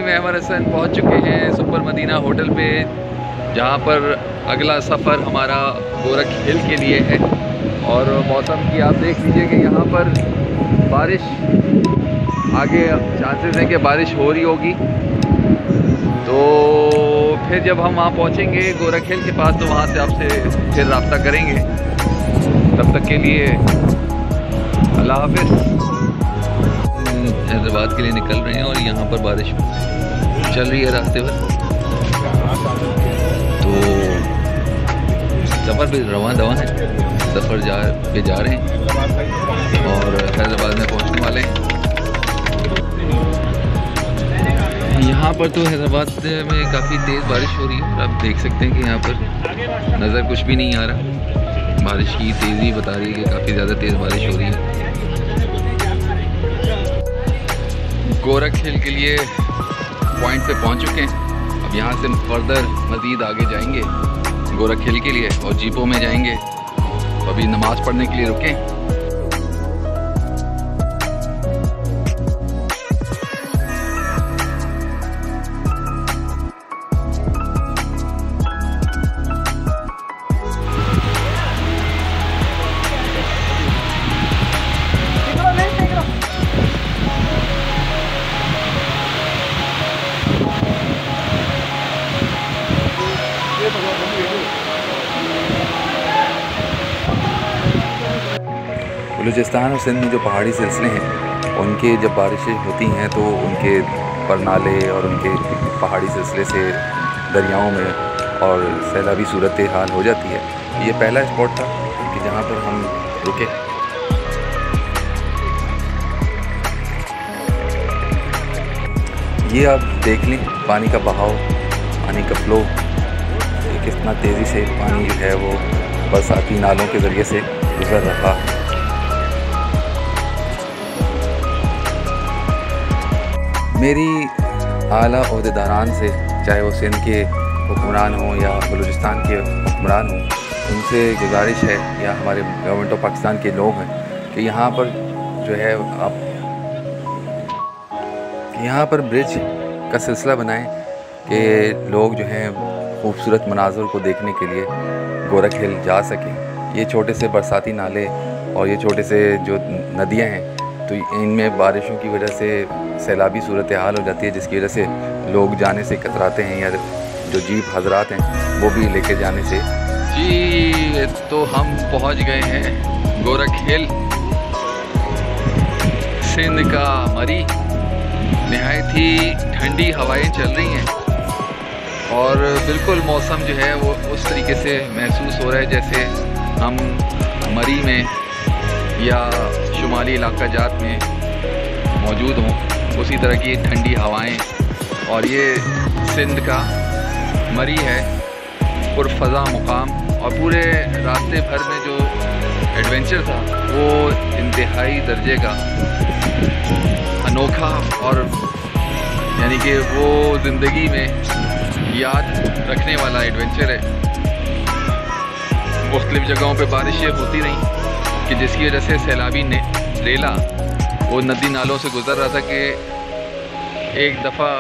महमद हसन पहुंच चुके हैं सुपर मदीना होटल पे, जहां पर अगला सफ़र हमारा गोरख हिल के लिए है। और मौसम की आप देख लीजिए कि यहाँ पर बारिश, आगे चांसेस हैं कि बारिश हो रही होगी। तो फिर जब हम वहाँ पहुँचेंगे गोरख हिल के पास, तो वहाँ से आपसे फिर रब्ता करेंगे। तब तक के लिए अल्लाह हाफिज़। हैदराबाद के लिए निकल रहे हैं और यहाँ पर बारिश चल रही है रास्ते भर, तो सफ़र भी रवां दवा है। सफ़र जा रहे हैं और हैदराबाद में पहुँचने वाले हैं। यहाँ पर तो हैदराबाद में काफ़ी तेज़ बारिश हो रही है और आप देख सकते हैं कि यहाँ पर नज़र कुछ भी नहीं आ रहा। बारिश की तेज़ी बता रही है कि काफ़ी ज़्यादा तेज़ बारिश हो रही है। गोरख हिल के लिए पॉइंट पे पहुंच चुके हैं। अब यहाँ से फर्दर मज़ीद आगे जाएंगे गोरख हिल के लिए और जीपों में जाएंगे। तो अभी नमाज़ पढ़ने के लिए रुके। बलूचिस्तान और सिंध में जो पहाड़ी सिलसिले हैं, उनके जब बारिशें होती हैं तो उनके परनाले और उनके पहाड़ी सिलसिले से दरियाओं में और सैलाबी सूरत हाल हो जाती है। ये पहला स्पॉट था कि जहाँ पर हम रुके। ये आप देख लें पानी का बहाव, पानी का फ्लो, कितना तेज़ी से पानी जो है वो बरसाती नालों के ज़रिए से गुज़र रहा है। मेरी आला ओहदेदारान से, चाहे वो सिंध के हुक्मरान हों या बलूचिस्तान के हुक्मरान हों, उनसे गुजारिश है, या हमारे गवर्नमेंट ऑफ पाकिस्तान के लोग हैं, कि यहाँ पर जो है आप यहाँ पर ब्रिज का सिलसिला बनाएं कि लोग जो हैं खूबसूरत मनाज़र को देखने के लिए गोरख हिल जा सकें। ये छोटे से बरसाती नाले और ये छोटे से जो नदियाँ हैं, तो इनमें बारिशों की वजह से सैलाबी सूरत हाल हो जाती है, जिसकी वजह से लोग जाने से कतराते हैं, या जो जीप हजरात हैं वो भी लेके जाने से। जी तो हम पहुंच गए हैं गोरख हिल, सिंध का मरी। नहायत ही ठंडी हवाएं चल रही हैं और बिल्कुल मौसम जो है वो उस तरीके से महसूस हो रहा है जैसे हम मरी में या शुमाली इलाका जात में मौजूद हों। उसी तरह की ठंडी हवाएं, और ये सिंध का मरी है, पुरफ़ज़ा मुकाम। और पूरे रास्ते भर में जो एडवेंचर था वो इंतहाई दर्जे का अनोखा, और यानी कि वो ज़िंदगी में याद रखने वाला एडवेंचर है। मुख्तलिफ़ जगहों पे बारिशें होती रहीं कि जिसकी वजह से सैलाबी ने रेला वो नदी नालों से गुज़र रहा था कि एक दफ़ा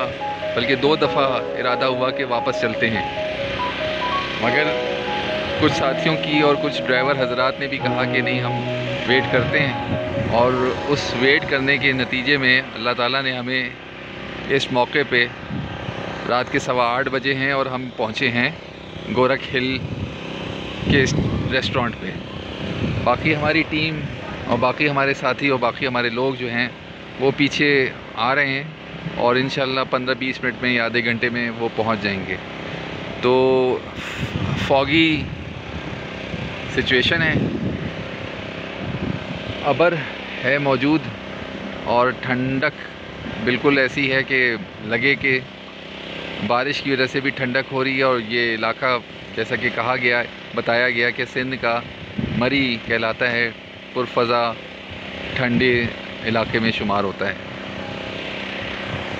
बल्कि दो दफ़ा इरादा हुआ कि वापस चलते हैं, मगर कुछ साथियों की और कुछ ड्राइवर हजरात ने भी कहा कि नहीं, हम वेट करते हैं। और उस वेट करने के नतीजे में अल्लाह ताला ने हमें इस मौके पे रात के 8:15 बजे हैं और हम पहुँचे हैं गोरख हिल के रेस्टोरेंट पे। बाकी हमारी टीम और बाकी हमारे साथी और बाकी हमारे लोग जो हैं वो पीछे आ रहे हैं और इंशाल्लाह 15-20 मिनट में या आधे घंटे में वो पहुंच जाएंगे। तो फॉगी सिचुएशन है, अबर है मौजूद और ठंडक बिल्कुल ऐसी है कि लगे कि बारिश की वजह से भी ठंडक हो रही है। और ये इलाका जैसा कि कहा गया, बताया गया कि सिंध का मरी कहलाता है, पुरफ़ज़ा ठंडे इलाके में शुमार होता है।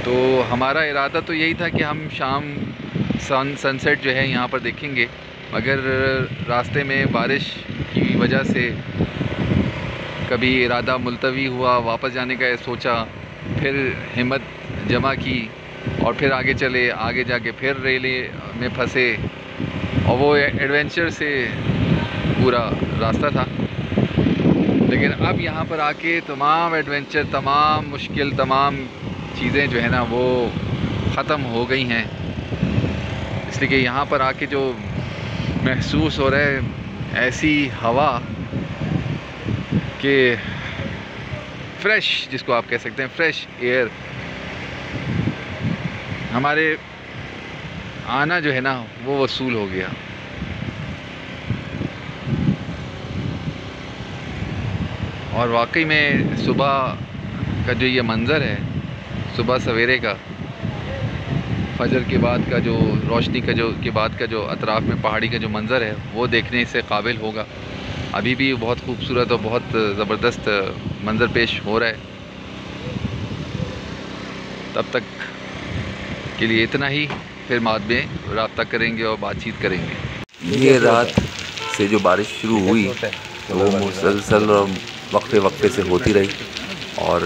तो हमारा इरादा तो यही था कि हम शाम सनसेट जो है यहाँ पर देखेंगे मगर रास्ते में बारिश की वजह से कभी इरादा मुलतवी हुआ, वापस जाने का सोचा, फिर हिम्मत जमा की और फिर आगे चले। आगे जाके फिर रेले में फंसे और वो एडवेंचर से पूरा रास्ता था। लेकिन अब यहाँ पर आके तमाम एडवेंचर, तमाम मुश्किल, तमाम चीज़ें जो है ना वो ख़त्म हो गई हैं। इसलिए कि यहाँ पर आके जो महसूस हो रहा है ऐसी हवा कि फ्रेश, जिसको आप कह सकते हैं फ्रेश एयर, हमारे आना जो है ना वो वसूल हो गया। और वाकई में सुबह का जो ये मंज़र है, सुबह सवेरे का, फजर के बाद का जो रोशनी का के बाद का जो अतराफ़ में पहाड़ी का जो मंज़र है वो देखने से काबिल होगा। अभी भी बहुत खूबसूरत और बहुत ज़बरदस्त मंज़र पेश हो रहा है। तब तक के लिए इतना ही, फिर बाद में रब्ता करेंगे और बातचीत करेंगे। ये रात से जो बारिश शुरू हुई वो मुसलसल और वक्फे से होती रही और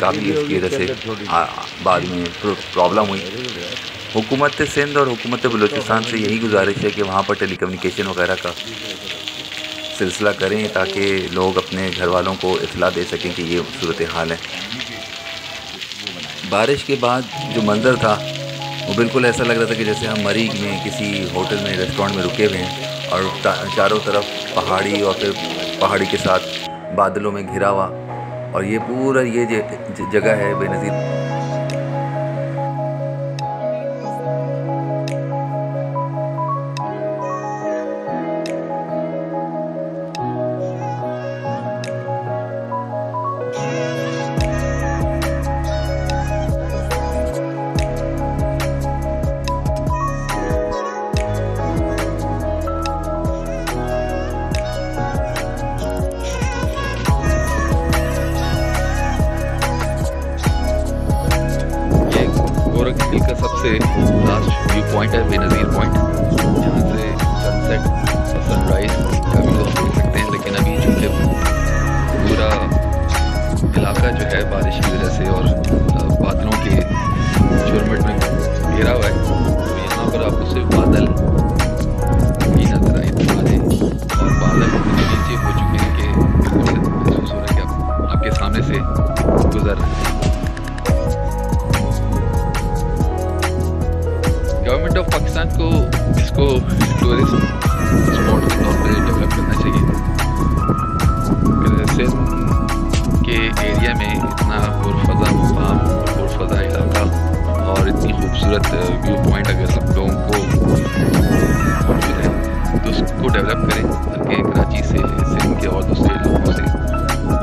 काफ़ी इसकी वजह से बाद में प्रॉब्लम हुई। हुकूमत सिंध और हुकूमत बलूचिस्तान से यही गुजारिश है कि वहाँ पर टेलीकम्युनिकेशन वगैरह का सिलसिला करें ताकि लोग अपने घर वालों को इत्तला दे सकें कि ये सूरत हाल है। बारिश के बाद जो मंज़र था वो बिल्कुल ऐसा लग रहा था कि जैसे हम मरीग में किसी होटल में, रेस्टोरेंट में रुके हुए हैं और चारों तरफ पहाड़ी और फिर पहाड़ी के साथ बादलों में घिरा हुआ, और ये पूरा ये जगह है बेनज़ीर। गोरखपुर का सबसे लास्ट व्यू पॉइंट है बेनज़ीर पॉइंट, जहाँ से सनसेट और सनराइज़ का व्यू आप देख सकते हैं। लेकिन अभी चूँकि पूरा इलाका जो है बारिश की वजह से और बादलों के झुरमुट में घिरा हुआ है, तो यहाँ पर आपको सिर्फ बादल ही नजर आए और बादल इतने नीचे हो चुके हैं कि महसूस हो रहा है कि आपके सामने से गुजर रहे हैं। गवर्नमेंट ऑफ पाकिस्तान को इसको टूरिस्ट स्पॉट के तौर पर डेवलप करना चाहिए। सिंध के एरिया में इतना पुरफ़ज़ा मुकाम, पुरफ़ज़ा इलाका और इतनी खूबसूरत व्यू पॉइंट अगर आप लोगों को मौजूद है तो उसको डेवलप करें ताकि कराची से, सिंध के और दूसरे इलाकों से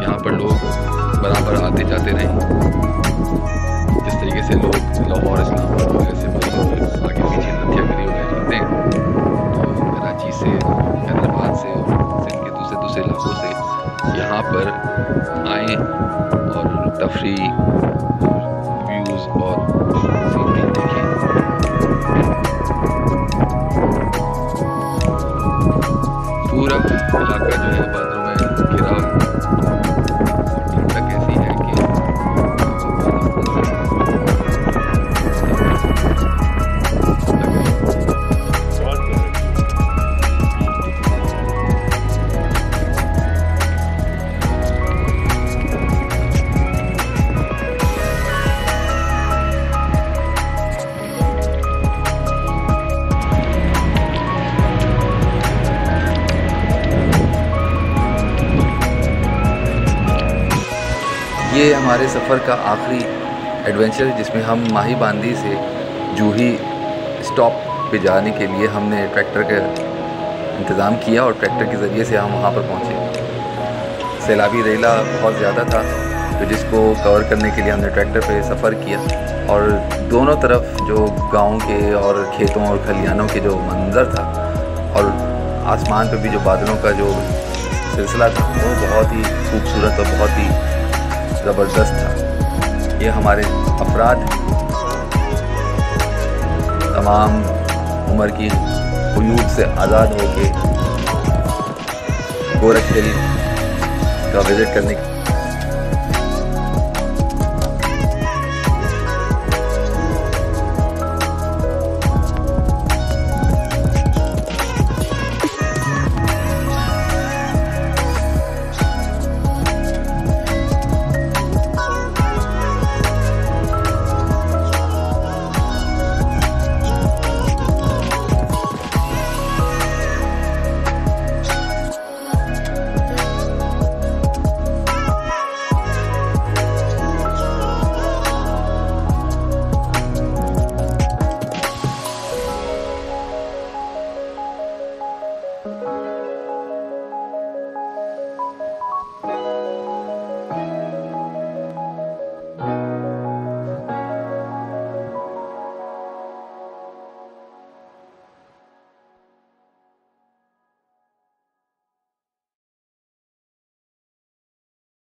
यहाँ पर लोग बराबर आते जाते रहें। जिस तरीके से लोग लाहौर, इस्लामाबाद वगैरह से आगे पीछे नदियाँ गली वगैरह जाते हैं, तो कराची से, हैदराबाद से और सिंध के दूसरे इलाकों से यहाँ पर आएँ और तफरीह, व्यूज़ और सीनरी देखें। पूरा इलाका जो है बादलों में घिरा तक ऐसी है कि ये हमारे सफ़र का आखिरी एडवेंचर है जिसमें हम माही बांदी से जूही स्टॉप पे जाने के लिए हमने ट्रैक्टर का इंतज़ाम किया और ट्रैक्टर के ज़रिए से हम वहाँ पर पहुँचे। सैलाबी रेला बहुत ज़्यादा था तो जिसको कवर करने के लिए हमने ट्रैक्टर पे सफ़र किया और दोनों तरफ जो गाँव के और खेतों और खलिहानों के जो मंज़र था और आसमान पे भी जो बादलों का जो सिलसिला था वो बहुत ही खूबसूरत और बहुत ही ज़बरदस्त था। ये हमारे अफराद तमाम उम्र की क़यूद से आज़ाद होके गोरख हिल का विज़िट करने